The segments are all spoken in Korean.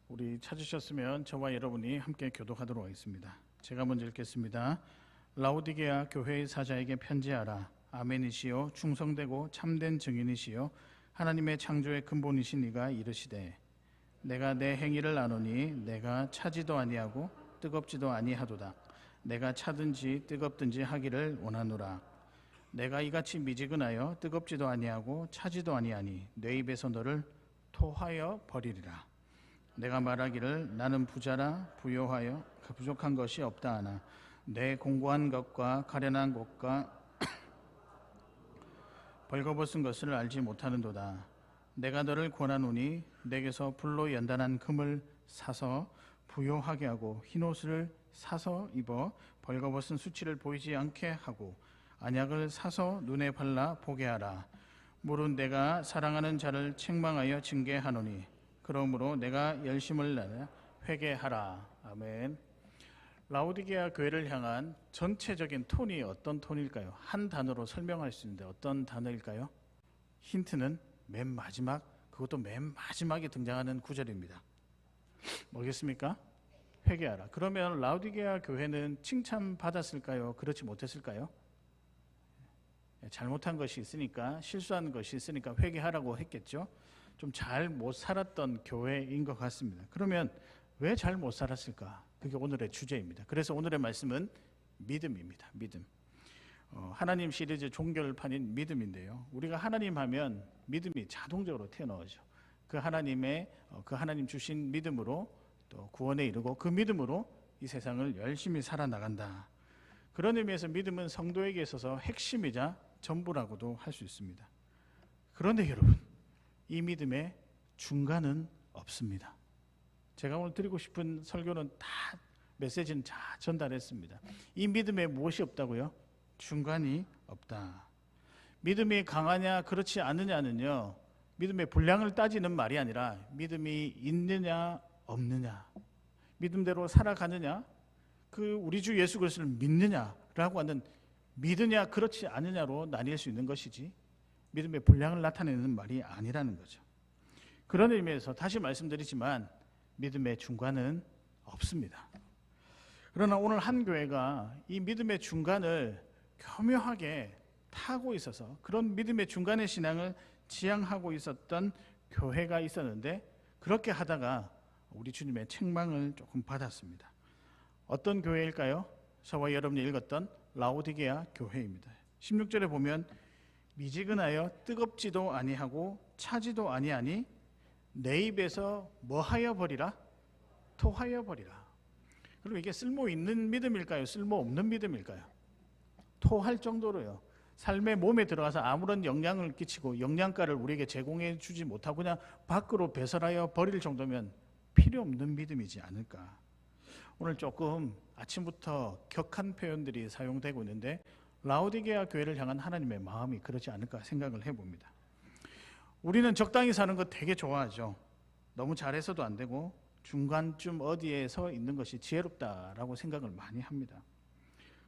우리 찾으셨으면 저와 여러분이 함께 교독하도록 하겠습니다. 제가 먼저 읽겠습니다. 라오디게아 교회의 사자에게 편지하라. 아멘이시요 충성되고 참된 증인이시요 하나님의 창조의 근본이신 이가 이르시되 내가 내 행위를 아노니 내가 차지도 아니하고 뜨겁지도 아니하도다. 내가 차든지 뜨겁든지 하기를 원하노라. 내가 이같이 미지근하여 뜨겁지도 아니하고 차지도 아니하니 내 입에서 너를 토하여 버리리라. 내가 말하기를 나는 부자라 부요하여 부족한 것이 없다 하나 내 공고한 것과 가련한 것과 벌거벗은 것을 알지 못하는도다. 내가 너를 권하노니 내게서 불로 연단한 금을 사서 부요하게 하고 흰옷을 사서 입어 벌거벗은 수치를 보이지 않게 하고 안약을 사서 눈에 발라 보게 하라. 무릇 내가 사랑하는 자를 책망하여 징계하노니 그러므로 내가 열심을 내어 회개하라. 아멘. 라오디게아 교회를 향한 전체적인 톤이 어떤 톤일까요? 한 단어로 설명할 수 있는데 어떤 단어일까요? 힌트는 맨 마지막, 그것도 맨 마지막에 등장하는 구절입니다. 뭐겠습니까? 회개하라. 그러면 라오디게아 교회는 칭찬받았을까요? 그렇지 못했을까요? 잘못한 것이 있으니까, 실수한 것이 있으니까 회개하라고 했겠죠. 좀 잘 못 살았던 교회인 것 같습니다. 그러면 왜 잘 못 살았을까? 그게 오늘의 주제입니다. 그래서 오늘의 말씀은 믿음입니다. 믿음. 하나님 시리즈 종결판인 믿음인데요. 우리가 하나님 하면 믿음이 자동적으로 튀어나오죠. 그 하나님 주신 믿음으로 또 구원에 이르고 그 믿음으로 이 세상을 열심히 살아나간다. 그런 의미에서 믿음은 성도에게 있어서 핵심이자 전부라고도 할 수 있습니다. 그런데 여러분, 이 믿음의 중간은 없습니다. 제가 오늘 드리고 싶은 설교는 메시지는 다 전달했습니다. 이 믿음에 무엇이 없다고요? 중간이 없다. 믿음이 강하냐 그렇지 않느냐는요, 믿음의 분량을 따지는 말이 아니라 믿음이 있느냐 없느냐, 믿음대로 살아가느냐, 우리 주 예수 그리스도를 믿느냐라고 하는 믿으냐 그렇지 않느냐로 나뉠 수 있는 것이지 믿음의 분량을 나타내는 말이 아니라는 거죠. 그런 의미에서 다시 말씀드리지만 믿음의 중간은 없습니다. 그러나 오늘 한 교회가 이 믿음의 중간을 교묘하게 타고 있어서 그런 믿음의 중간의 신앙을 지향하고 있었던 교회가 있었는데, 그렇게 하다가 우리 주님의 책망을 조금 받았습니다. 어떤 교회일까요? 저와 여러분이 읽었던 라오디게아 교회입니다. 16절에 보면 미지근하여 뜨겁지도 아니하고 차지도 아니하니 내 입에서 뭐하여 버리라? 토하여 버리라. 그럼 이게 쓸모 있는 믿음일까요? 쓸모 없는 믿음일까요? 토할 정도로요. 삶의 몸에 들어가서 아무런 영향을 끼치고 영양가를 우리에게 제공해 주지 못하고 그냥 밖으로 배설하여 버릴 정도면 필요 없는 믿음이지 않을까. 오늘 조금 아침부터 격한 표현들이 사용되고 있는데 라오디게아 교회를 향한 하나님의 마음이 그러지 않을까 생각을 해봅니다. 우리는 적당히 사는 거 되게 좋아하죠. 너무 잘해서도 안 되고 중간쯤 어디에 서 있는 것이 지혜롭다라고 생각을 많이 합니다.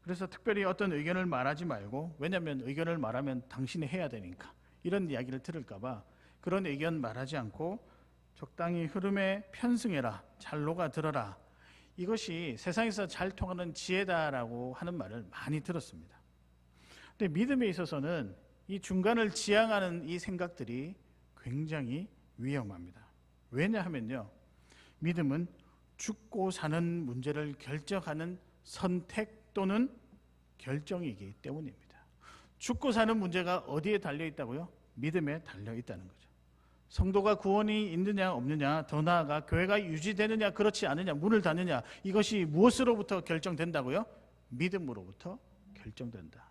그래서 특별히 어떤 의견을 말하지 말고, 왜냐하면 의견을 말하면 당신이 해야 되니까 이런 이야기를 들을까 봐 그런 의견 말하지 않고 적당히 흐름에 편승해라, 잘 녹아들어라, 이것이 세상에서 잘 통하는 지혜다라고 하는 말을 많이 들었습니다. 근데 믿음에 있어서는 이 중간을 지향하는 이 생각들이 굉장히 위험합니다. 왜냐하면요, 믿음은 죽고 사는 문제를 결정하는 선택 또는 결정이기 때문입니다. 죽고 사는 문제가 어디에 달려 있다고요? 믿음에 달려 있다는 거죠. 성도가 구원이 있느냐 없느냐, 더 나아가 교회가 유지되느냐 그렇지 않느냐, 문을 닫느냐, 이것이 무엇으로부터 결정된다고요? 믿음으로부터 결정된다.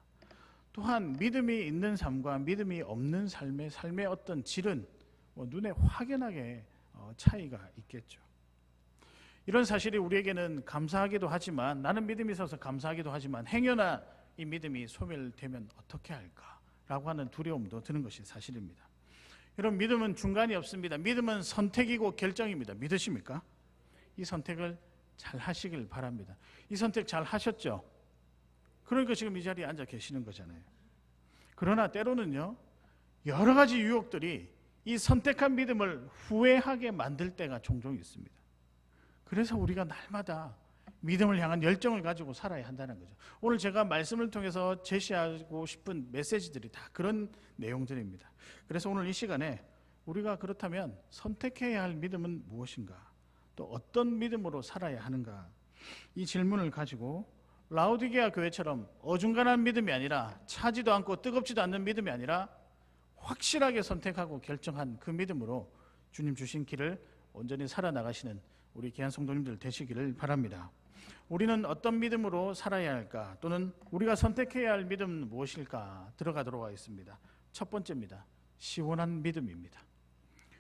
또한 믿음이 있는 삶과 믿음이 없는 삶의 어떤 질은 눈에 확연하게 차이가 있겠죠. 이런 사실이 우리에게는 감사하기도 하지만, 나는 믿음이 있어서 감사하기도 하지만 행여나 이 믿음이 소멸되면 어떻게 할까라고 하는 두려움도 드는 것이 사실입니다. 여러분, 믿음은 중간이 없습니다. 믿음은 선택이고 결정입니다. 믿으십니까? 이 선택을 잘 하시길 바랍니다. 이 선택 잘 하셨죠? 그러니까 지금 이 자리에 앉아 계시는 거잖아요. 그러나 때로는요, 여러 가지 유혹들이 이 선택한 믿음을 후회하게 만들 때가 종종 있습니다. 그래서 우리가 날마다 믿음을 향한 열정을 가지고 살아야 한다는 거죠. 오늘 제가 말씀을 통해서 제시하고 싶은 메시지들이 다 그런 내용들입니다. 그래서 오늘 이 시간에 우리가 그렇다면 선택해야 할 믿음은 무엇인가? 또 어떤 믿음으로 살아야 하는가? 이 질문을 가지고 라오디게아 교회처럼 어중간한 믿음이 아니라 차지도 않고 뜨겁지도 않는 믿음이 아니라 확실하게 선택하고 결정한 그 믿음으로 주님 주신 길을 온전히 살아나가시는 우리 귀한 성도님들 되시기를 바랍니다. 우리는 어떤 믿음으로 살아야 할까? 또는 우리가 선택해야 할 믿음은 무엇일까? 들어가도록 하겠습니다. 첫 번째입니다. 시원한 믿음입니다.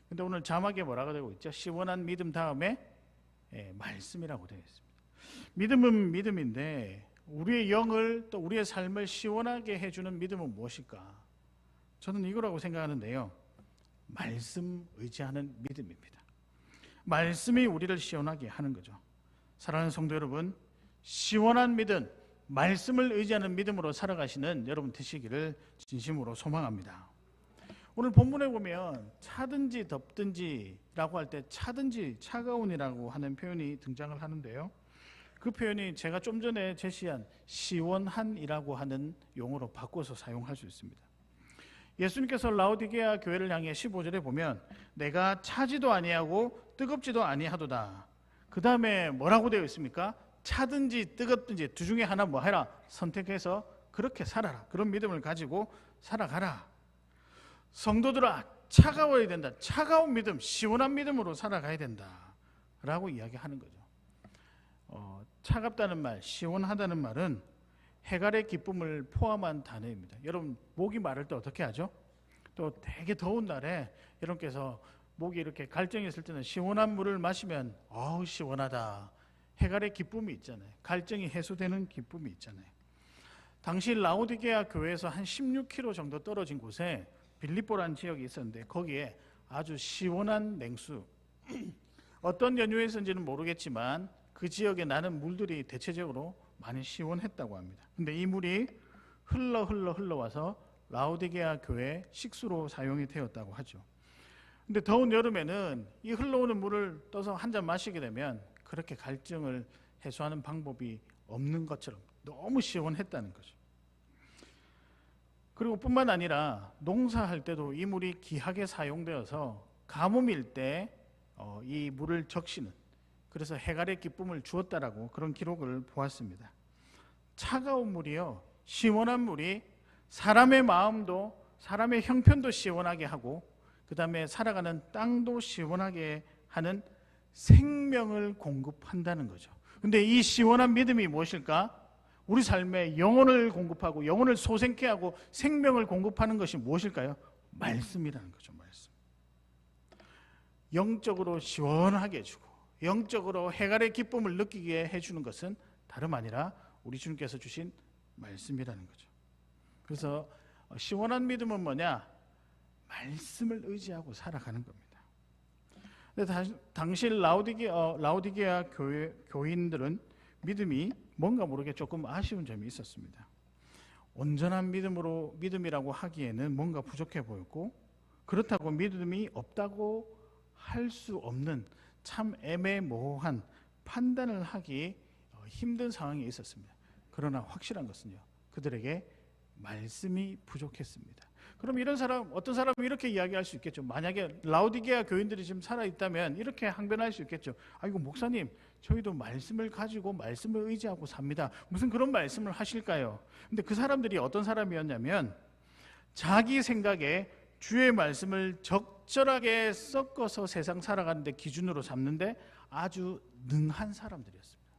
근데 오늘 자막에 뭐라고 되고 있죠? 시원한 믿음 다음에 말씀이라고 되어 있습니다. 믿음은 믿음인데 우리의 영을 또 우리의 삶을 시원하게 해주는 믿음은 무엇일까? 저는 이거라고 생각하는데요. 말씀 의지하는 믿음입니다. 말씀이 우리를 시원하게 하는 거죠. 사랑하는 성도 여러분, 시원한 믿음, 말씀을 의지하는 믿음으로 살아가시는 여러분 되시기를 진심으로 소망합니다. 오늘 본문에 보면 차든지 덥든지라고 할 때 차든지 차가운이라고 하는 표현이 등장을 하는데요. 그 표현이 제가 좀 전에 제시한 시원한이라고 하는 용어로 바꿔서 사용할 수 있습니다. 예수님께서 라오디게아 교회를 향해 15절에 보면 내가 차지도 아니하고 뜨겁지도 아니하도다. 그 다음에 뭐라고 되어 있습니까? 차든지 뜨겁든지 두 중에 하나 뭐 해라. 선택해서 그렇게 살아라. 그런 믿음을 가지고 살아가라. 성도들아, 차가워야 된다. 차가운 믿음, 시원한 믿음으로 살아가야 된다 라고 이야기하는 거죠. 차갑다는 말, 시원하다는 말은 해갈의 기쁨을 포함한 단어입니다. 여러분 목이 마를 때 어떻게 하죠? 또 되게 더운 날에 여러분께서 목이 이렇게 갈증이 있을 때는 시원한 물을 마시면 아우 시원하다. 해갈의 기쁨이 있잖아요. 갈증이 해소되는 기쁨이 있잖아요. 당시 라오디게아 교회에서 한 16km 정도 떨어진 곳에 빌립보라는 지역이 있었는데 거기에 아주 시원한 냉수, 어떤 연유에서인지는 모르겠지만 그 지역에 나는 물들이 대체적으로 많이 시원했다고 합니다. 근데 이 물이 흘러와서 라오디게아 교회 식수로 사용이 되었다고 하죠. 근데 더운 여름에는 이 흘러오는 물을 떠서 한 잔 마시게 되면 그렇게 갈증을 해소하는 방법이 없는 것처럼 너무 시원했다는 거죠. 그리고 뿐만 아니라 농사할 때도 이 물이 귀하게 사용되어서 가뭄일 때 이 물을 적시는, 그래서 해갈의 기쁨을 주었다라고 그런 기록을 보았습니다. 차가운 물이요, 시원한 물이 사람의 마음도 사람의 형편도 시원하게 하고 그 다음에 살아가는 땅도 시원하게 하는 생명을 공급한다는 거죠. 근데 이 시원한 믿음이 무엇일까? 우리 삶에 영혼을 공급하고 영혼을 소생케 하고 생명을 공급하는 것이 무엇일까요? 말씀이라는 거죠. 말씀. 영적으로 시원하게 해주고 영적으로 해갈의 기쁨을 느끼게 해주는 것은 다름 아니라 우리 주님께서 주신 말씀이라는 거죠. 그래서 시원한 믿음은 뭐냐? 말씀을 의지하고 살아가는 겁니다. 근데 당시 라오디게아 교인들은 믿음이 뭔가 모르게 조금 아쉬운 점이 있었습니다. 온전한 믿음이라고 하기에는 뭔가 부족해 보였고, 그렇다고 믿음이 없다고 할 수 없는 참 애매모호한 판단을 하기 힘든 상황이 있었습니다. 그러나 확실한 것은요, 그들에게 말씀이 부족했습니다. 그럼 이런 사람, 어떤 사람은 이렇게 이야기할 수 있겠죠. 만약에 라오디게아 교인들이 지금 살아있다면 이렇게 항변할 수 있겠죠. 아이고 목사님, 저희도 말씀을 가지고 말씀을 의지하고 삽니다. 무슨 그런 말씀을 하실까요? 근데 그 사람들이 어떤 사람이었냐면 자기 생각에 주의 말씀을 적절하게 섞어서 세상 살아가는데 기준으로 삼는데 아주 능한 사람들이었습니다.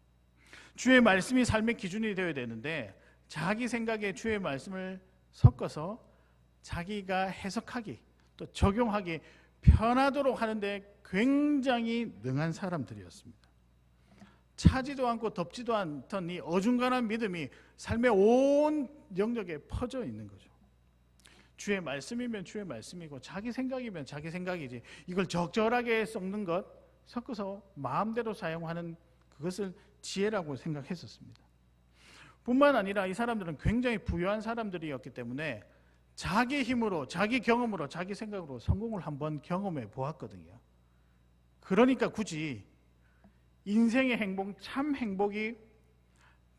주의 말씀이 삶의 기준이 되어야 되는데 자기 생각에 주의 말씀을 섞어서 자기가 해석하기 또 적용하기 편하도록 하는데 굉장히 능한 사람들이었습니다. 차지도 않고 덥지도 않던 이 어중간한 믿음이 삶의 온 영역에 퍼져 있는 거죠. 주의 말씀이면 주의 말씀이고 자기 생각이면 자기 생각이지, 이걸 적절하게 섞는 것, 섞어서 마음대로 사용하는 그것을 지혜라고 생각했었습니다. 뿐만 아니라 이 사람들은 굉장히 부유한 사람들이었기 때문에 자기 힘으로, 자기 경험으로, 자기 생각으로 성공을 한번 경험해 보았거든요. 그러니까 굳이 인생의 행복, 참 행복이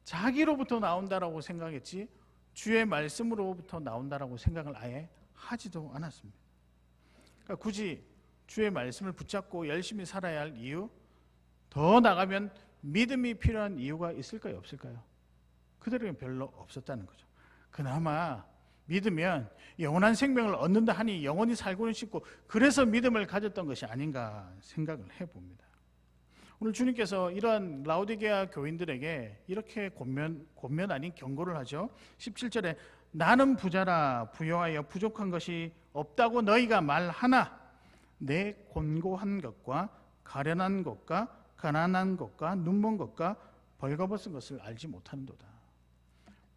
자기로부터 나온다라고 생각했지 주의 말씀으로부터 나온다라고 생각을 아예 하지도 않았습니다. 그러니까 굳이 주의 말씀을 붙잡고 열심히 살아야 할 이유, 더 나가면 믿음이 필요한 이유가 있을까요? 없을까요? 그들에게는 별로 없었다는 거죠. 그나마 믿으면 영원한 생명을 얻는다 하니 영원히 살고는 싶고 그래서 믿음을 가졌던 것이 아닌가 생각을 해봅니다. 오늘 주님께서 이러한 라오디게아 교인들에게 이렇게 권면 아닌 경고를 하죠. 17절에 나는 부자라 부여하여 부족한 것이 없다고 너희가 말하나 내 곤고한 것과 가련한 것과 가난한 것과 눈먼 것과 벌거벗은 것을 알지 못하는도다.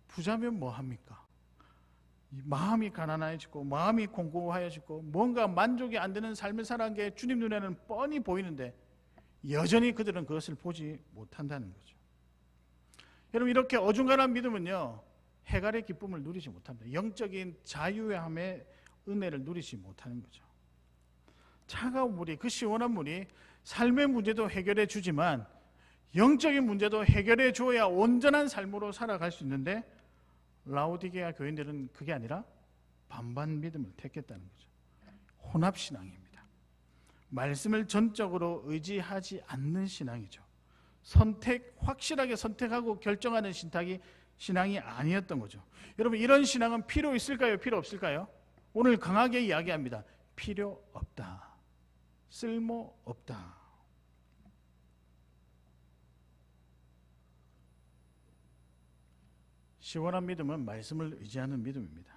부자면 뭐합니까? 마음이 가난해지고 마음이 공고하여지고 뭔가 만족이 안 되는 삶을 살아간 게 주님 눈에는 뻔히 보이는데 여전히 그들은 그것을 보지 못한다는 거죠. 여러분, 이렇게 어중간한 믿음은요 해갈의 기쁨을 누리지 못합니다. 영적인 자유함의 은혜를 누리지 못하는 거죠. 차가운 물이, 그 시원한 물이 삶의 문제도 해결해 주지만 영적인 문제도 해결해 줘야 온전한 삶으로 살아갈 수 있는데 라오디게아 교인들은 그게 아니라 반반 믿음을 택했다는 거죠. 혼합신앙입니다. 말씀을 전적으로 의지하지 않는 신앙이죠. 확실하게 선택하고 결정하는 신앙이 아니었던 거죠. 여러분, 이런 신앙은 필요 있을까요? 필요 없을까요? 오늘 강하게 이야기합니다. 필요 없다. 쓸모 없다. 시원한 믿음은 말씀을 의지하는 믿음입니다.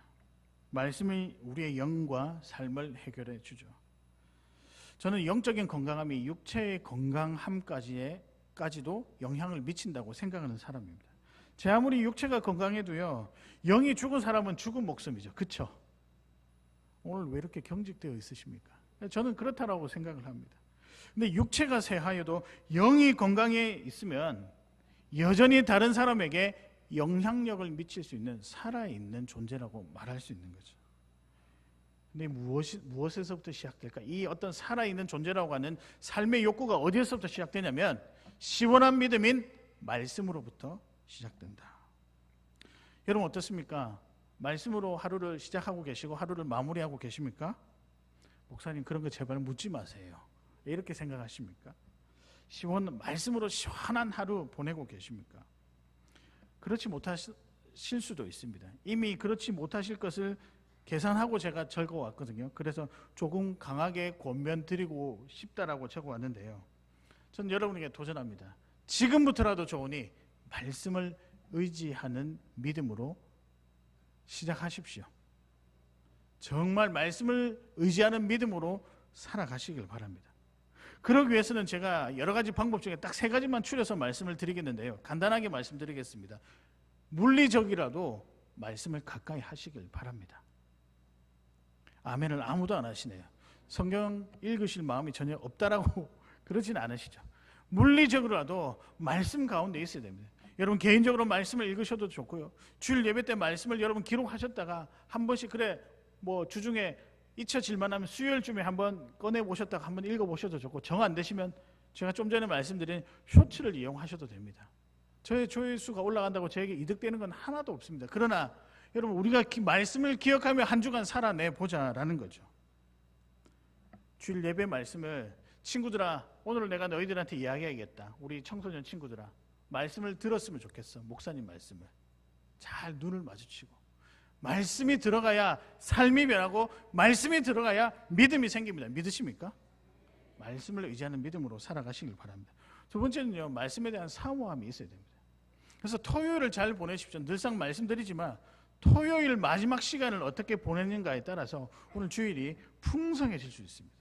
말씀이 우리의 영과 삶을 해결해 주죠. 저는 영적인 건강함이 육체의 건강함까지도 영향을 미친다고 생각하는 사람입니다. 제 아무리 육체가 건강해도요, 영이 죽은 사람은 죽은 목숨이죠. 그렇죠? 오늘 왜 이렇게 경직되어 있으십니까? 저는 그렇다라고 생각을 합니다. 근데 육체가 쇠하여도 영이 건강해 있으면 여전히 다른 사람에게 영향력을 미칠 수 있는 살아있는 존재라고 말할 수 있는 거죠. 근데 무엇에서부터 시작될까? 이 어떤 살아있는 존재라고 하는 삶의 욕구가 어디에서부터 시작되냐면 시원한 믿음인 말씀으로부터 시작된다. 여러분 어떻습니까? 말씀으로 하루를 시작하고 계시고 하루를 마무리하고 계십니까? 목사님 그런 거 제발 묻지 마세요. 이렇게 생각하십니까? 말씀으로 시원한 하루 보내고 계십니까? 그렇지 못하실 수도 있습니다. 이미 그렇지 못하실 것을 계산하고 제가 적어왔거든요. 그래서 조금 강하게 권면드리고 싶다라고 적어왔는데요. 전 여러분에게 도전합니다. 지금부터라도 좋으니 말씀을 의지하는 믿음으로 시작하십시오. 정말 말씀을 의지하는 믿음으로 살아가시길 바랍니다. 그러기 위해서는 제가 여러 가지 방법 중에 딱 3가지만 추려서 말씀을 드리겠는데요. 간단하게 말씀드리겠습니다. 물리적이라도 말씀을 가까이 하시길 바랍니다. 아멘을 아무도 안 하시네요. 성경 읽으실 마음이 전혀 없다라고 그러진 않으시죠. 물리적으로라도 말씀 가운데 있어야 됩니다. 여러분 개인적으로 말씀을 읽으셔도 좋고요. 주일 예배 때 말씀을 여러분 기록하셨다가 한 번씩 주중에 잊혀질만 하면 수요일쯤에 한번 꺼내보셨다가 한번 읽어보셔도 좋고, 정 안 되시면 제가 좀 전에 말씀드린 쇼츠를 이용하셔도 됩니다. 저의 조회수가 올라간다고 저에게 이득되는 건 하나도 없습니다. 그러나 여러분 우리가 말씀을 기억하며 한 주간 살아내보자라는 거죠. 주일 예배 말씀을 친구들아 오늘 내가 너희들한테 이야기해야겠다. 우리 청소년 친구들아 말씀을 들었으면 좋겠어. 목사님 말씀을 잘 눈을 마주치고 말씀이 들어가야 삶이 변하고 말씀이 들어가야 믿음이 생깁니다. 믿으십니까? 말씀을 의지하는 믿음으로 살아가시길 바랍니다. 두 번째는요, 말씀에 대한 사모함이 있어야 됩니다. 그래서 토요일을 잘 보내십시오. 늘상 말씀드리지만 토요일 마지막 시간을 어떻게 보내는가에 따라서 오늘 주일이 풍성해질 수 있습니다.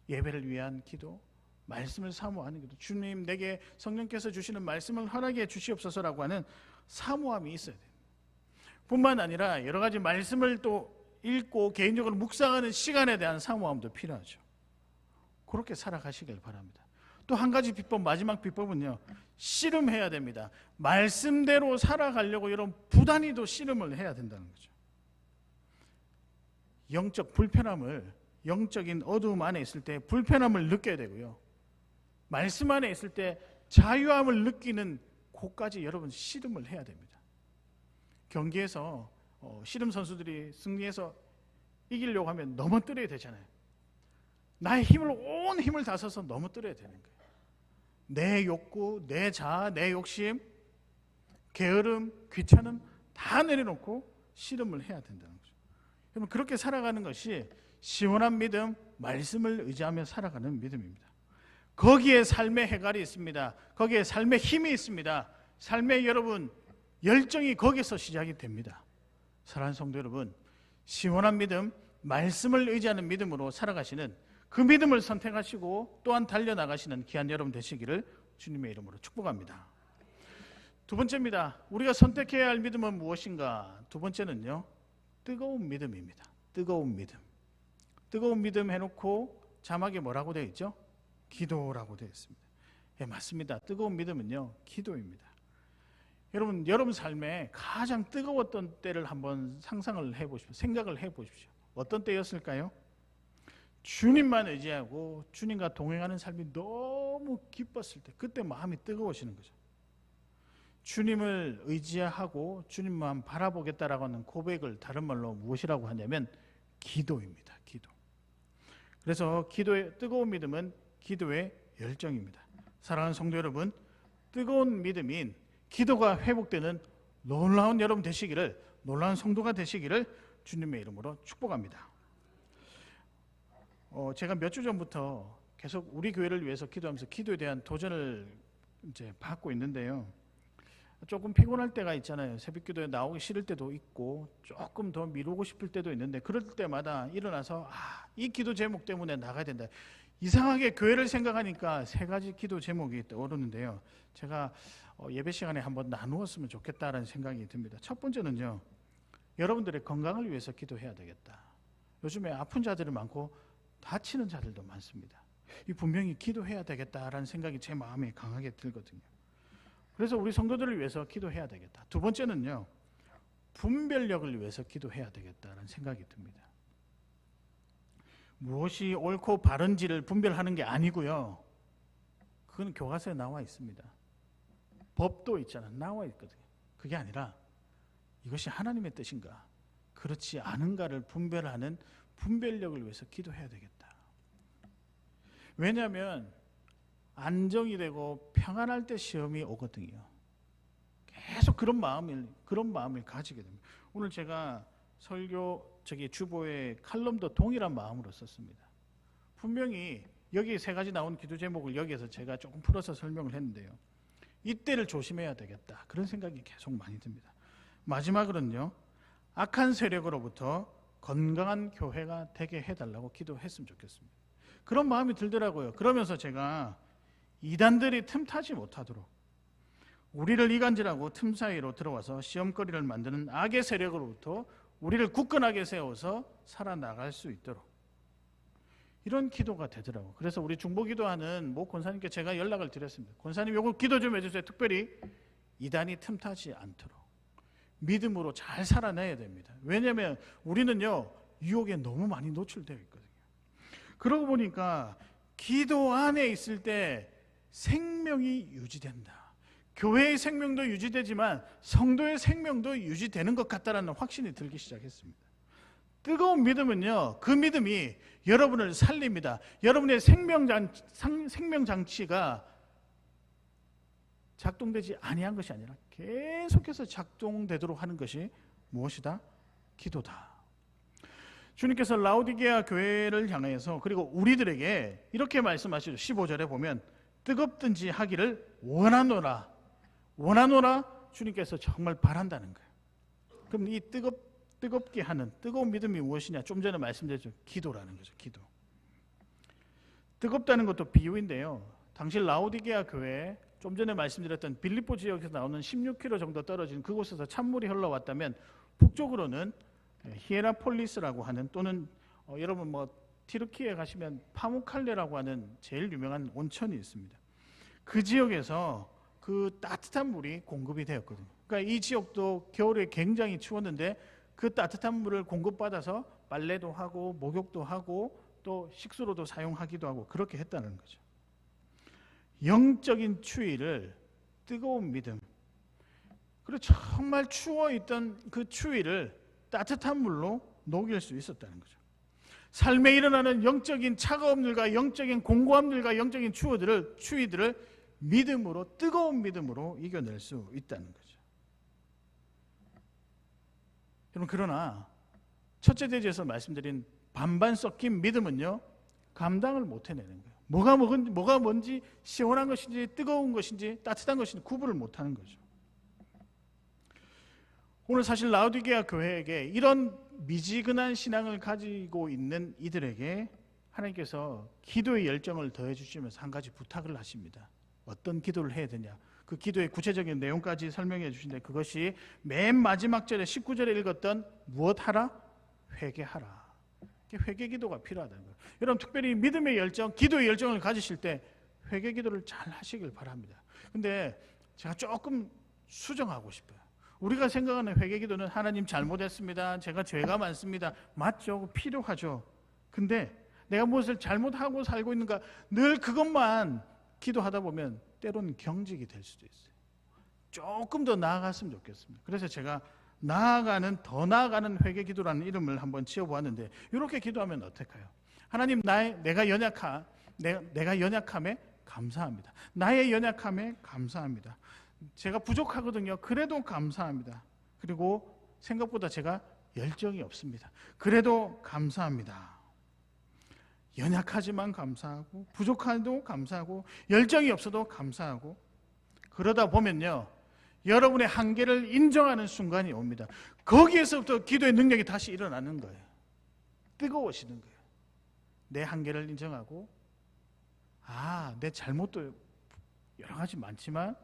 예배를 위한 기도, 말씀을 사모하는 기도, 주님 내게 성령께서 주시는 말씀을 허락해 주시옵소서라고 하는 사모함이 있어야 됩니다. 뿐만 아니라 여러 가지 말씀을 또 읽고 개인적으로 묵상하는 시간에 대한 사모함도 필요하죠. 그렇게 살아가시길 바랍니다. 또 한 가지 비법, 마지막 비법은요, 씨름해야 됩니다. 말씀대로 살아가려고 여러분 부단히도 씨름을 해야 된다는 거죠. 영적 불편함을, 영적인 어두움 안에 있을 때 불편함을 느껴야 되고요. 말씀 안에 있을 때 자유함을 느끼는 곳까지 여러분 씨름을 해야 됩니다. 경기에서 씨름 선수들이 승리해서 이기려고 하면 넘어뜨려야 되잖아요. 나의 온 힘을 다 써서 넘어뜨려야 되는 거예요. 내 욕구, 내 자아, 내 욕심, 게으름, 귀찮음 다 내려놓고 씨름을 해야 된다는 거죠. 여러분, 그렇게 살아가는 것이 시원한 믿음, 말씀을 의지하며 살아가는 믿음입니다. 거기에 삶의 해갈이 있습니다. 거기에 삶의 힘이 있습니다. 삶의 여러분 열정이 거기서 시작이 됩니다. 사랑하는 성도 여러분, 시원한 믿음, 말씀을 의지하는 믿음으로 살아가시는 그 믿음을 선택하시고 또한 달려나가시는 귀한 여러분 되시기를 주님의 이름으로 축복합니다. 두 번째입니다. 우리가 선택해야 할 믿음은 무엇인가? 두 번째는요, 뜨거운 믿음입니다. 뜨거운 믿음. 뜨거운 믿음 해놓고 자막에 뭐라고 되어 있죠? 기도라고 되어 있습니다. 예, 맞습니다. 뜨거운 믿음은요, 기도입니다. 여러분 삶에 가장 뜨거웠던 때를 한번 상상을 해보십시오. 생각을 해보십시오. 어떤 때였을까요? 주님만 의지하고 주님과 동행하는 삶이 너무 기뻤을 때, 그때 마음이 뜨거워지는 거죠. 주님을 의지하고 주님만 바라보겠다라고 하는 고백을 다른 말로 무엇이라고 하냐면 기도입니다. 기도. 그래서 기도의 뜨거운 믿음은 기도의 열정입니다. 사랑하는 성도 여러분, 뜨거운 믿음인 기도가 회복되는 놀라운 여러분 되시기를, 놀라운 성도가 되시기를 주님의 이름으로 축복합니다. 제가 몇 주 전부터 계속 우리 교회를 위해서 기도하면서 기도에 대한 도전을 이제 받고 있는데요. 조금 피곤할 때가 있잖아요. 새벽기도에 나오기 싫을 때도 있고 조금 더 미루고 싶을 때도 있는데, 그럴 때마다 일어나서 이 기도 제목 때문에 나가야 된다. 이상하게 교회를 생각하니까 세 가지 기도 제목이 떠오르는데요. 제가 예배 시간에 한번 나누었으면 좋겠다라는 생각이 듭니다. 첫 번째는요, 여러분들의 건강을 위해서 기도해야 되겠다. 요즘에 아픈 자들이 많고 다치는 자들도 많습니다. 이 분명히 기도해야 되겠다라는 생각이 제 마음에 강하게 들거든요. 그래서 우리 성도들을 위해서 기도해야 되겠다. 두 번째는요, 분별력을 위해서 기도해야 되겠다라는 생각이 듭니다. 무엇이 옳고 바른지를 분별하는 게 아니고요, 그건 교과서에 나와 있습니다. 법도 있잖아요. 나와 있거든요. 그게 아니라 이것이 하나님의 뜻인가, 그렇지 않은가를 분별하는 분별력을 위해서 기도해야 되겠다. 왜냐하면 안정이 되고 평안할 때 시험이 오거든요. 계속 그런 마음을 가지게 됩니다. 오늘 제가 설교 주보에 칼럼도 동일한 마음으로 썼습니다. 분명히 여기 세 가지 나온 기도 제목을 여기에서 제가 조금 풀어서 설명을 했는데요. 이때를 조심해야 되겠다, 그런 생각이 계속 많이 듭니다. 마지막으로는요, 악한 세력으로부터 건강한 교회가 되게 해달라고 기도했으면 좋겠습니다. 그런 마음이 들더라고요. 그러면서 제가 이단들이 틈타지 못하도록, 우리를 이간질하고 틈 사이로 들어와서 시험거리를 만드는 악의 세력으로부터 우리를 굳건하게 세워서 살아나갈 수 있도록, 이런 기도가 되더라고요. 그래서 우리 중보기도하는 모 권사님께 제가 연락을 드렸습니다. 권사님, 요거 기도 좀 해주세요. 특별히 이단이 틈타지 않도록 믿음으로 잘 살아내야 됩니다. 왜냐하면 우리는요, 유혹에 너무 많이 노출되어 있거든요. 그러고 보니까 기도 안에 있을 때 생명이 유지된다. 교회의 생명도 유지되지만 성도의 생명도 유지되는 것 같다라는 확신이 들기 시작했습니다. 뜨거운 믿음은요, 그 믿음이 여러분을 살립니다. 여러분의 생명장치가 작동되지 아니한 것이 아니라 계속해서 작동되도록 하는 것이 무엇이다? 기도다. 주님께서 라오디게아 교회를 향해서, 그리고 우리들에게 이렇게 말씀하시죠. 15절에 보면 뜨겁든지 하기를 원하노라. 주님께서 정말 바란다는 거예요. 그럼 이 뜨겁게 하는 뜨거운 믿음이 무엇이냐? 좀 전에 말씀드렸죠. 기도라는 거죠. 기도. 뜨겁다는 것도 비유인데요. 당시 라오디게아 교회, 좀 전에 말씀드렸던 빌립보 지역에서 나오는 16km 정도 떨어진 그곳에서 찬물이 흘러왔다면, 북쪽으로는 히에라폴리스라고 하는, 또는 여러분 티르키에 가시면 파무칼레라고 하는 제일 유명한 온천이 있습니다. 그 지역에서 그 따뜻한 물이 공급이 되었거든요. 그러니까 이 지역도 겨울에 굉장히 추웠는데 그 따뜻한 물을 공급받아서 빨래도 하고 목욕도 하고 또 식수로도 사용하기도 하고 그렇게 했다는 거죠. 영적인 추위를, 뜨거운 믿음, 그리고 정말 추워있던 그 추위를 따뜻한 물로 녹일 수 있었다는 거죠. 삶에 일어나는 영적인 차가운 일과 영적인 공고한 일과 영적인 추위들을 믿음으로, 뜨거운 믿음으로 이겨낼 수 있다는 거죠. 여러분, 그러나 첫째 대지에서 말씀드린 반반 섞인 믿음은요, 감당을 못 해내는 거예요. 뭐가 뭔지, 시원한 것인지 뜨거운 것인지 따뜻한 것인지 구분을 못하는 거죠. 오늘 사실 라오디게아 교회에게 이런 미지근한 신앙을 가지고 있는 이들에게 하나님께서 기도의 열정을 더해 주시면서 한 가지 부탁을 하십니다. 어떤 기도를 해야 되냐, 그 기도의 구체적인 내용까지 설명해 주시는데, 그것이 맨 마지막 절에 19절에 읽었던 무엇 하라? 회개하라. 회개 기도가 필요하다는 거예요. 여러분, 특별히 믿음의 열정, 기도의 열정을 가지실 때 회개 기도를 잘 하시길 바랍니다. 근데 제가 조금 수정하고 싶어요. 우리가 생각하는 회개 기도는 하나님 잘못했습니다, 제가 죄가 많습니다, 맞죠? 필요하죠. 근데 내가 무엇을 잘못하고 살고 있는가, 늘 그것만 기도하다 보면 때로는 경직이 될 수도 있어요. 조금 더 나아갔으면 좋겠습니다. 그래서 제가 더 나아가는 회개 기도라는 이름을 한번 지어보았는데, 이렇게 기도하면 어떨까요? 하나님, 내가 연약함에 감사합니다. 나의 연약함에 감사합니다. 제가 부족하거든요. 그래도 감사합니다. 그리고 생각보다 제가 열정이 없습니다. 그래도 감사합니다. 연약하지만 감사하고, 부족해도 감사하고, 열정이 없어도 감사하고, 그러다 보면요, 여러분의 한계를 인정하는 순간이 옵니다. 거기에서부터 기도의 능력이 다시 일어나는 거예요. 뜨거워지는 거예요. 내 한계를 인정하고, 내 잘못도 여러 가지 많지만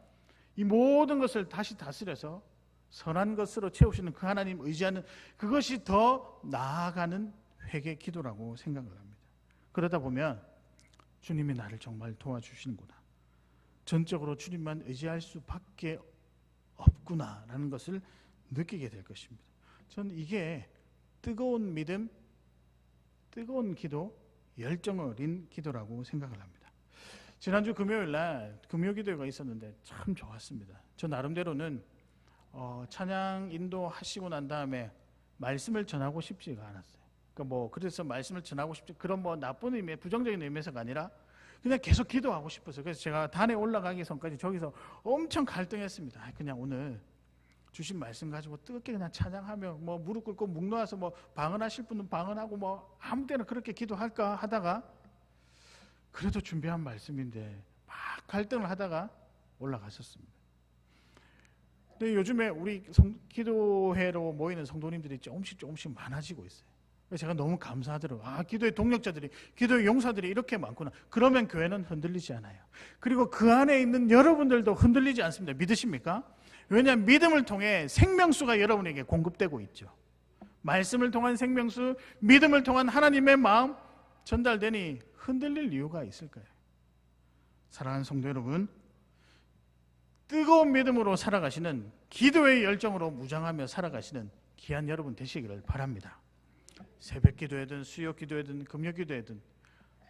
이 모든 것을 다시 다스려서 선한 것으로 채우시는 그 하나님 의지하는, 그것이 더 나아가는 회개 기도라고 생각을 합니다. 그러다 보면 주님이 나를 정말 도와주시는구나, 전적으로 주님만 의지할 수밖에 없구나라는 것을 느끼게 될 것입니다. 저는 이게 뜨거운 믿음, 뜨거운 기도, 열정 어린 기도라고 생각을 합니다. 지난주 금요일 날 금요기도회가 있었는데 참 좋았습니다. 저 나름대로는 찬양 인도하시고 난 다음에 말씀을 전하고 싶지가 않았어요. 그래서 말씀을 전하고 싶지, 그런 나쁜 의미, 부정적인 의미에서가 아니라 그냥 계속 기도하고 싶었어요. 그래서 제가 단에 올라가기 전까지 저기서 엄청 갈등했습니다. 그냥 오늘 주신 말씀 가지고 뜨겁게 그냥 찬양하며 무릎 꿇고 묵 놓아서 방언하실 분은 방언하고 아무 때나 그렇게 기도할까 하다가, 그래도 준비한 말씀인데 막 갈등을 하다가 올라갔었습니다. 근데 요즘에 우리 기도회로 모이는 성도님들이 조금씩 많아지고 있어요. 제가 너무 감사하더라고요. 기도의 동력자들이, 기도의 용사들이 이렇게 많구나. 그러면 교회는 흔들리지 않아요. 그리고 그 안에 있는 여러분들도 흔들리지 않습니다. 믿으십니까? 왜냐하면 믿음을 통해 생명수가 여러분에게 공급되고 있죠. 말씀을 통한 생명수, 믿음을 통한 하나님의 마음 전달되니 흔들릴 이유가 있을까요? 사랑하는 성도 여러분, 뜨거운 믿음으로 살아가시는, 기도의 열정으로 무장하며 살아가시는 귀한 여러분 되시기를 바랍니다. 새벽 기도회든 수요 기도회든 금요 기도회든,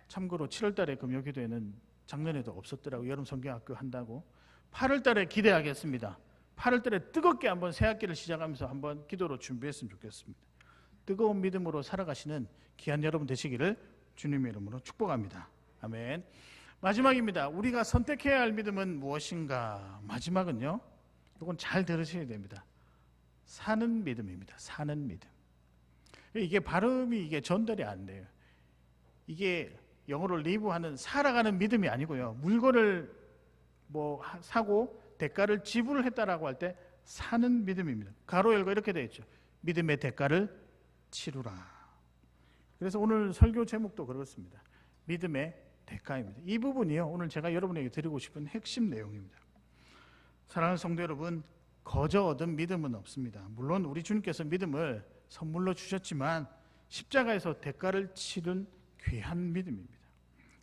참고로 7월 달에 금요 기도회는 작년에도 없었더라고요. 여름 성경학교 한다고. 8월 달에 기대하겠습니다. 8월 달에 뜨겁게 한번 새 학기를 시작하면서 한번 기도로 준비했으면 좋겠습니다. 뜨거운 믿음으로 살아가시는 귀한 여러분 되시기를 주님의 이름으로 축복합니다. 아멘. 마지막입니다. 우리가 선택해야 할 믿음은 무엇인가? 마지막은요, 이건 잘 들으셔야 됩니다. 사는 믿음입니다. 사는 믿음. 이게 발음이 이게 전달이 안 돼요. 이게 영어로 리브하는, 살아가는 믿음이 아니고요, 물건을 사고 대가를 지불을 했다라고 할 때 사는 믿음입니다. 가로 열고 이렇게 되어 있죠. 믿음의 대가를 치루라. 그래서 오늘 설교 제목도 그렇습니다. 믿음의 대가입니다. 이 부분이요, 오늘 제가 여러분에게 드리고 싶은 핵심 내용입니다. 사랑하는 성도 여러분, 거저 얻은 믿음은 없습니다. 물론 우리 주님께서 믿음을 선물로 주셨지만 십자가에서 대가를 치른 귀한 믿음입니다.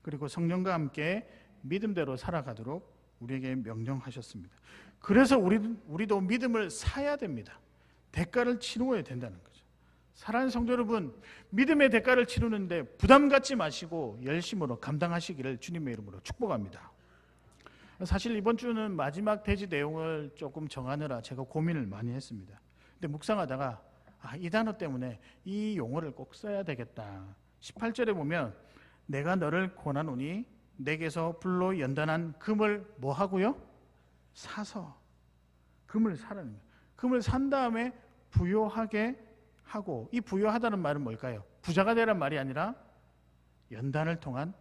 그리고 성령과 함께 믿음대로 살아가도록 우리에게 명령하셨습니다. 그래서 우리도 믿음을 사야 됩니다. 대가를 치루어야 된다는 거죠. 사랑하는 성도 여러분, 믿음의 대가를 치르는데 부담 갖지 마시고 열심으로 감당하시기를 주님의 이름으로 축복합니다. 사실 이번 주는 마지막 대지 내용을 조금 정하느라 제가 고민을 많이 했습니다. 근데 묵상하다가 이 단어 때문에 이 용어를 꼭 써야 되겠다. 18절에 보면 내가 너를 권하노니 내게서 불로 연단한 금을 뭐 하고요? 사서. 금을 사라는 거예요. 금을 산 다음에 부요하게 하고, 이 부요하다는 말은 뭘까요? 부자가 되란 말이 아니라 연단을 통한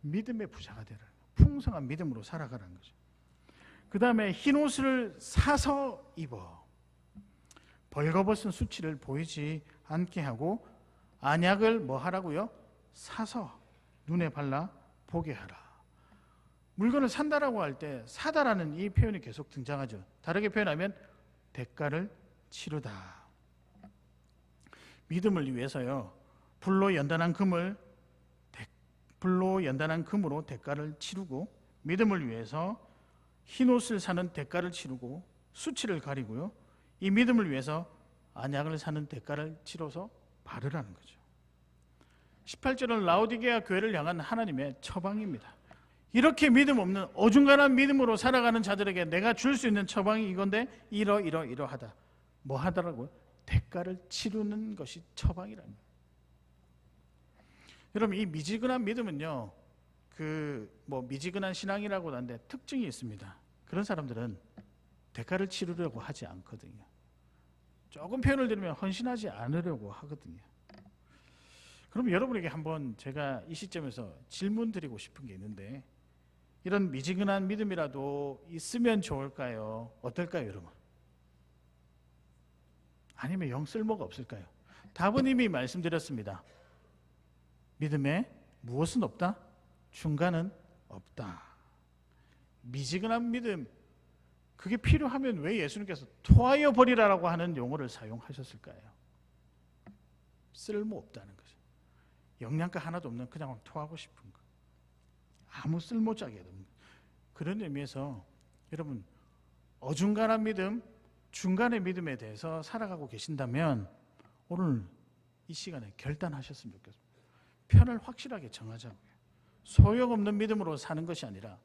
믿음의 부자가 되라. 풍성한 믿음으로 살아가라는 거죠. 그 다음에 흰 옷을 사서 입어. 벌거벗은 수치를 보이지 않게 하고, 안약을 뭐 하라고요? 사서 눈에 발라 보게 하라. 물건을 산다라고 할 때 사다라는 이 표현이 계속 등장하죠. 다르게 표현하면 대가를 치르다. 믿음을 위해서요, 불로 연단한 금으로 대가를 치르고, 믿음을 위해서 흰옷을 사는 대가를 치르고 수치를 가리고요, 이 믿음을 위해서 안약을 사는 대가를 치러서 바르라는 거죠. 18절은 라오디게아 교회를 향한 하나님의 처방입니다. 이렇게 믿음 없는 어중간한 믿음으로 살아가는 자들에게 내가 줄 수 있는 처방이 이건데, 이러하다. 뭐 하더라고요? 대가를 치르는 것이 처방이랍니다. 여러분, 이 미지근한 믿음은요, 미지근한 신앙이라고 하는데 특징이 있습니다. 그런 사람들은 대가를 치르려고 하지 않거든요. 조금 표현을 드리면 헌신하지 않으려고 하거든요. 그럼 여러분에게 한번 제가 이 시점에서 질문 드리고 싶은 게 있는데, 이런 미지근한 믿음이라도 있으면 좋을까요? 어떨까요, 여러분? 아니면 영 쓸모가 없을까요? 답은 이미 말씀드렸습니다. 믿음에 무엇은 없다? 중간은 없다. 미지근한 믿음, 그게 필요하면 왜 예수님께서 토하여 버리라라고 하는 용어를 사용하셨을까요? 쓸모없다는 거죠. 영양가 하나도 없는 그냥 토하고 싶은 거. 아무 쓸모짝이 없는. 그런 의미에서 여러분, 어중간한 믿음, 중간의 믿음에 대해서 살아가고 계신다면 오늘 이 시간에 결단하셨으면 좋겠습니다. 편을 확실하게 정하자고요. 소용없는 믿음으로 사는 것이 아니라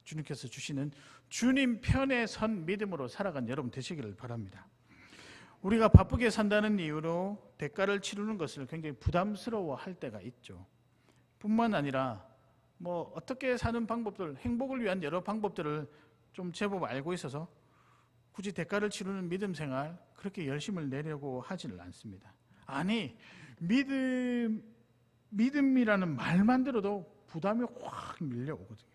주님께서 주시는 주님 편에 선 믿음으로 살아간 여러분 되시기를 바랍니다. 우리가 바쁘게 산다는 이유로 대가를 치르는 것을 굉장히 부담스러워할 때가 있죠. 뿐만 아니라 어떻게 사는 방법들, 행복을 위한 여러 방법들을 좀 제법 알고 있어서 굳이 대가를 치르는 믿음 생활 그렇게 열심을 내려고 하지는 않습니다. 아니, 믿음이라는 말만 들어도 부담이 확 밀려오거든요.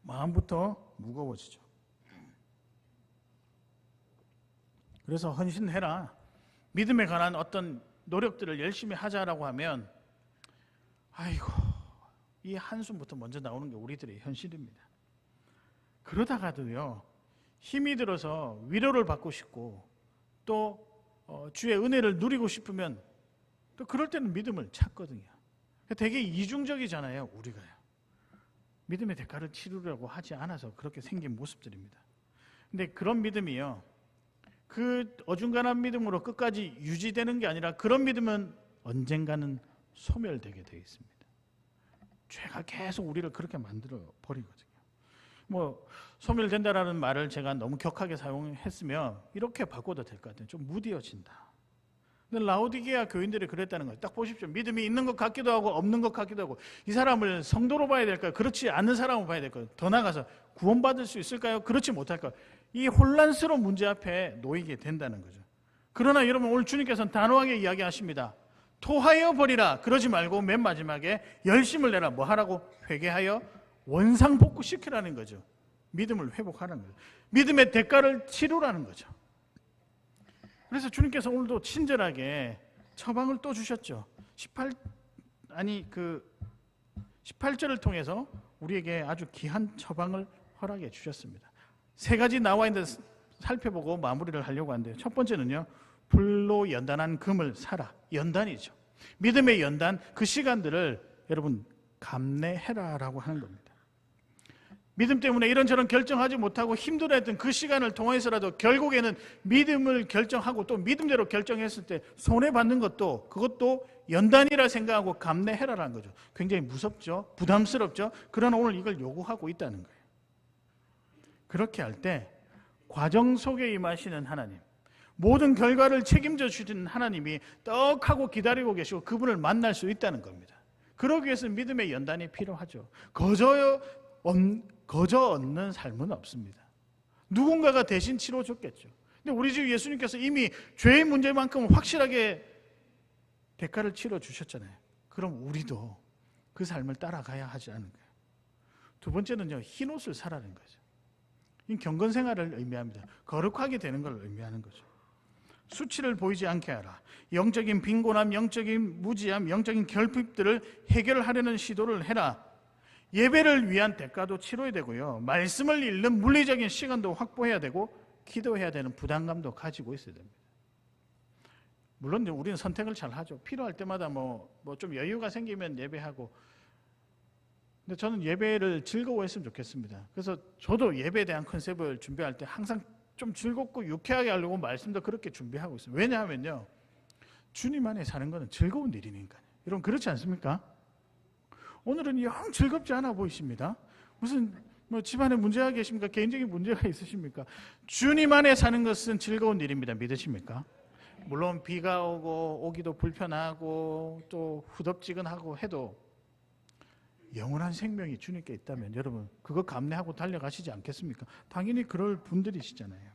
마음부터 무거워지죠. 그래서 헌신해라, 믿음에 관한 어떤 노력들을 열심히 하자라고 하면 이 한숨부터 먼저 나오는 게 우리들의 현실입니다. 그러다가도요, 힘이 들어서 위로를 받고 싶고 또 주의 은혜를 누리고 싶으면 또 그럴 때는 믿음을 찾거든요. 되게 이중적이잖아요, 우리가요. 믿음의 대가를 치르려고 하지 않아서 그렇게 생긴 모습들입니다. 근데 그런 믿음이요, 그 어중간한 믿음으로 끝까지 유지되는 게 아니라 그런 믿음은 언젠가는 소멸되게 되어 있습니다. 죄가 계속 우리를 그렇게 만들어 버리거든요. 소멸된다라는 말을 제가 너무 격하게 사용했으면 이렇게 바꿔도 될 것 같아요. 좀 무뎌진다. 근데 라오디게아 교인들이 그랬다는 거예요. 딱 보십시오. 믿음이 있는 것 같기도 하고 없는 것 같기도 하고, 이 사람을 성도로 봐야 될까요? 그렇지 않은 사람으로 봐야 될까요? 더 나아가서 구원받을 수 있을까요? 그렇지 못할까요? 이 혼란스러운 문제 앞에 놓이게 된다는 거죠. 그러나 여러분, 오늘 주님께서는 단호하게 이야기하십니다. 토하여 버리라. 그러지 말고 맨 마지막에 열심을 내라. 뭐 하라고? 회개하여 원상복구시키라는 거죠. 믿음을 회복하라는 거죠. 믿음의 대가를 치르라는 거죠. 그래서 주님께서 오늘도 친절하게 처방을 또 주셨죠. 18절을 통해서 우리에게 아주 귀한 처방을 허락해 주셨습니다. 세 가지 나와 있는 데 살펴보고 마무리를 하려고 하는데요. 첫 번째는요, 불로 연단한 금을 사라. 연단이죠. 믿음의 연단, 그 시간들을 여러분 감내해라라고 하는 겁니다. 믿음 때문에 이런저런 결정하지 못하고 힘들어했던 그 시간을 통해서라도 결국에는 믿음을 결정하고 또 믿음대로 결정했을 때 손해받는 그것도 연단이라 생각하고 감내해라라는 거죠. 굉장히 무섭죠. 부담스럽죠. 그러나 오늘 이걸 요구하고 있다는 거예요. 그렇게 할 때 과정 속에 임하시는 하나님, 모든 결과를 책임져 주시는 하나님이 떡하고 기다리고 계시고 그분을 만날 수 있다는 겁니다. 그러기 위해서는 믿음의 연단이 필요하죠. 거저 얻는 삶은 없습니다. 누군가가 대신 치러줬겠죠. 근데 우리 주 예수님께서 이미 죄의 문제만큼은 확실하게 대가를 치러 주셨잖아요. 그럼 우리도 그 삶을 따라가야 하지 않은가요? 두 번째는요, 흰옷을 사라는 거죠. 이 경건 생활을 의미합니다. 거룩하게 되는 걸 의미하는 거죠. 수치를 보이지 않게 하라. 영적인 빈곤함, 영적인 무지함, 영적인 결핍들을 해결하려는 시도를 해라. 예배를 위한 대가도 치러야 되고요. 말씀을 읽는 물리적인 시간도 확보해야 되고 기도해야 되는 부담감도 가지고 있어야 됩니다. 물론 우리는 선택을 잘 하죠. 필요할 때마다 뭐 좀 여유가 생기면 예배하고. 근데 저는 예배를 즐거워했으면 좋겠습니다. 그래서 저도 예배에 대한 컨셉을 준비할 때 항상 좀 즐겁고 유쾌하게 하려고 말씀도 그렇게 준비하고 있어요. 왜냐하면요, 주님 안에 사는 것은 즐거운 일이니까요. 여러분 그렇지 않습니까? 오늘은 영 즐겁지 않아 보이십니다. 무슨 집안에 문제가 계십니까? 개인적인 문제가 있으십니까? 주님 안에 사는 것은 즐거운 일입니다. 믿으십니까? 물론 비가 오고 오기도 불편하고 또 후덥지근하고 해도 영원한 생명이 주님께 있다면 여러분 그거 감내하고 달려가시지 않겠습니까? 당연히 그럴 분들이시잖아요.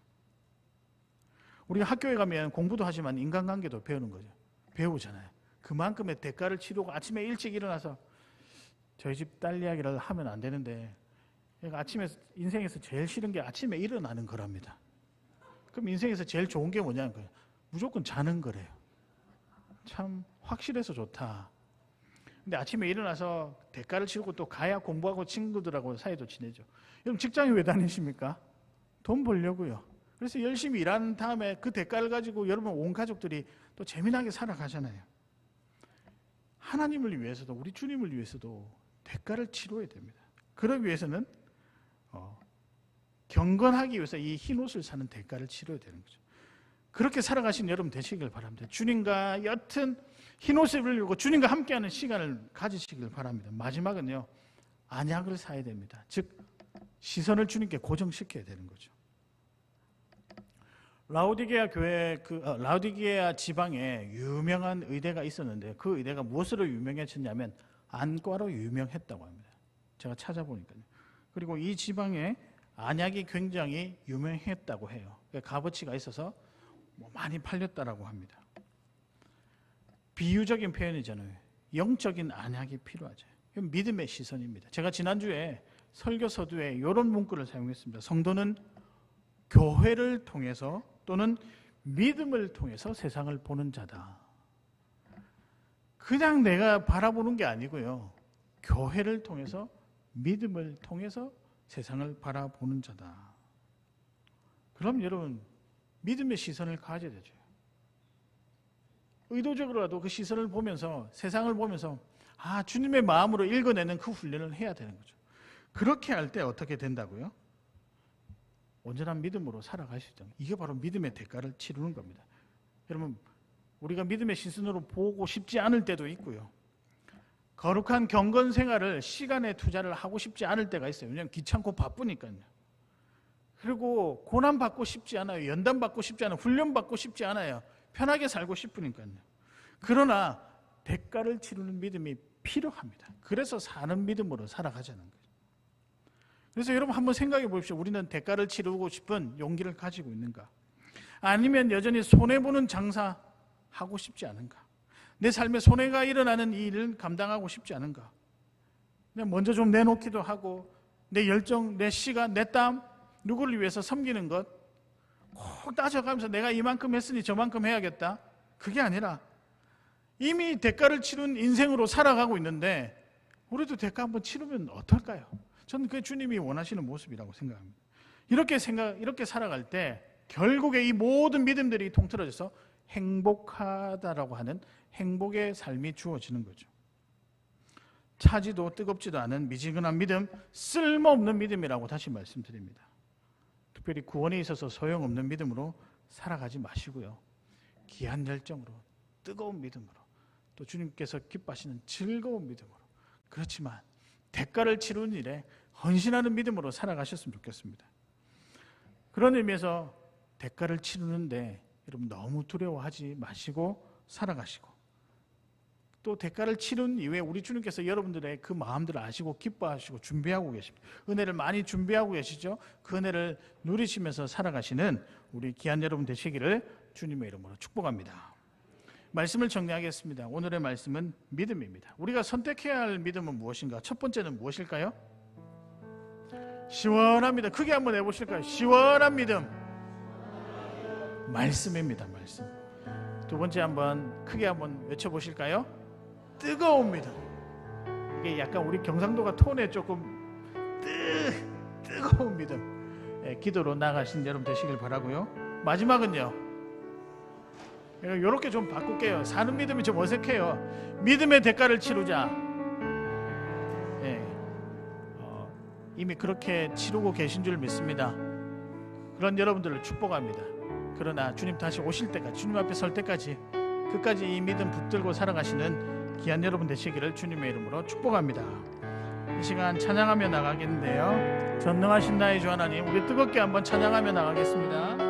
우리가 학교에 가면 공부도 하지만 인간관계도 배우는 거죠. 배우잖아요. 그만큼의 대가를 치르고 아침에 일찍 일어나서 저희 집 딸 이야기를 하면 안 되는데 아침에 인생에서 제일 싫은 게 아침에 일어나는 거랍니다. 그럼 인생에서 제일 좋은 게 뭐냐는 거예요. 무조건 자는 거래요. 참 확실해서 좋다. 근데 아침에 일어나서 대가를 치르고 또 가야 공부하고 친구들하고 사이도 지내죠. 여러분 직장에 왜 다니십니까? 돈 벌려고요. 그래서 열심히 일한 다음에 그 대가를 가지고 여러분 온 가족들이 또 재미나게 살아가잖아요. 하나님을 위해서도 우리 주님을 위해서도 대가를 치러야 됩니다. 그러기 위해서는 경건하기 위해서 이 흰옷을 사는 대가를 치러야 되는 거죠. 그렇게 살아가신 여러분 되시길 바랍니다. 주님과 옅은 흰옷을 입으려고 주님과 함께하는 시간을 가지시길 바랍니다. 마지막은요, 안약을 사야 됩니다. 즉 시선을 주님께 고정시켜야 되는 거죠. 라우디게아 지방에 유명한 의대가 있었는데 그 의대가 무엇으로 유명해졌냐면 안과로 유명했다고 합니다. 제가 찾아보니까요. 그리고 이 지방에 안약이 굉장히 유명했다고 해요. 값어치가 있어서 많이 팔렸다라고 합니다. 비유적인 표현이잖아요. 영적인 안약이 필요하죠. 이건 믿음의 시선입니다. 제가 지난주에 설교 서두에 이런 문구를 사용했습니다. 성도는 교회를 통해서 또는 믿음을 통해서 세상을 보는 자다. 그냥 내가 바라보는 게 아니고요. 교회를 통해서 믿음을 통해서 세상을 바라보는 자다. 그럼 여러분 믿음의 시선을 가져야 되죠. 의도적으로라도 그 시선을 보면서 세상을 보면서 주님의 마음으로 읽어내는 그 훈련을 해야 되는 거죠. 그렇게 할 때 어떻게 된다고요? 온전한 믿음으로 살아갈 수 있다. 이게 바로 믿음의 대가를 치르는 겁니다. 여러분 우리가 믿음의 시선으로 보고 싶지 않을 때도 있고요. 거룩한 경건 생활을 시간에 투자를 하고 싶지 않을 때가 있어요. 왜냐하면 귀찮고 바쁘니까요. 그리고 고난 받고 싶지 않아요. 연단 받고 싶지 않아요. 훈련 받고 싶지 않아요. 편하게 살고 싶으니까요. 그러나 대가를 치르는 믿음이 필요합니다. 그래서 사는 믿음으로 살아가자는 거죠. 그래서 여러분 한번 생각해 보십시오. 우리는 대가를 치르고 싶은 용기를 가지고 있는가? 아니면 여전히 손해보는 장사 하고 싶지 않은가? 내 삶에 손해가 일어나는 이 일을 감당하고 싶지 않은가? 그냥 먼저 좀 내놓기도 하고 내 열정, 내 시간, 내 땀 누구를 위해서 섬기는 것 꼭 따져가면서 내가 이만큼 했으니 저만큼 해야겠다. 그게 아니라 이미 대가를 치른 인생으로 살아가고 있는데 우리도 대가 한번 치르면 어떨까요? 저는 그게 주님이 원하시는 모습이라고 생각합니다. 이렇게 살아갈 때 결국에 이 모든 믿음들이 통틀어져서 행복하다라고 하는 행복의 삶이 주어지는 거죠. 차지도 뜨겁지도 않은 미지근한 믿음, 쓸모없는 믿음이라고 다시 말씀드립니다. 특별히 구원에 있어서 소용없는 믿음으로 살아가지 마시고요. 귀한 열정으로, 뜨거운 믿음으로, 또 주님께서 기뻐하시는 즐거운 믿음으로, 그렇지만 대가를 치르는 일에 헌신하는 믿음으로 살아가셨으면 좋겠습니다. 그런 의미에서 대가를 치르는데 여러분 너무 두려워하지 마시고 살아가시고, 또 대가를 치른 이후에 우리 주님께서 여러분들의 그 마음들을 아시고 기뻐하시고 준비하고 계십니다. 은혜를 많이 준비하고 계시죠. 그 은혜를 누리시면서 살아가시는 우리 귀한 여러분 되시기를 주님의 이름으로 축복합니다. 말씀을 정리하겠습니다. 오늘의 말씀은 믿음입니다. 우리가 선택해야 할 믿음은 무엇인가? 첫 번째는 무엇일까요? 시원합니다. 크게 한번 해보실까요? 시원한 믿음. 말씀입니다. 말씀. 두 번째 한번 크게 한번 외쳐보실까요? 뜨거운 믿음. 이게 약간 우리 경상도가 톤에 조금 뜨거운 믿음. 기도로 나가신 여러분 되시길 바라고요. 마지막은요, 이렇게 좀 바꿀게요. 사는 믿음이 좀 어색해요. 믿음의 대가를 치르자. 이미 그렇게 치르고 계신 줄 믿습니다. 그런 여러분들을 축복합니다. 그러나 주님 다시 오실 때까지, 주님 앞에 설 때까지 끝까지 이 믿음 붙들고 살아가시는 귀한 여러분 되시기를 주님의 이름으로 축복합니다. 이 시간 찬양하며 나가겠는데요, 전능하신 나의 주 하나님, 우리 뜨겁게 한번 찬양하며 나가겠습니다.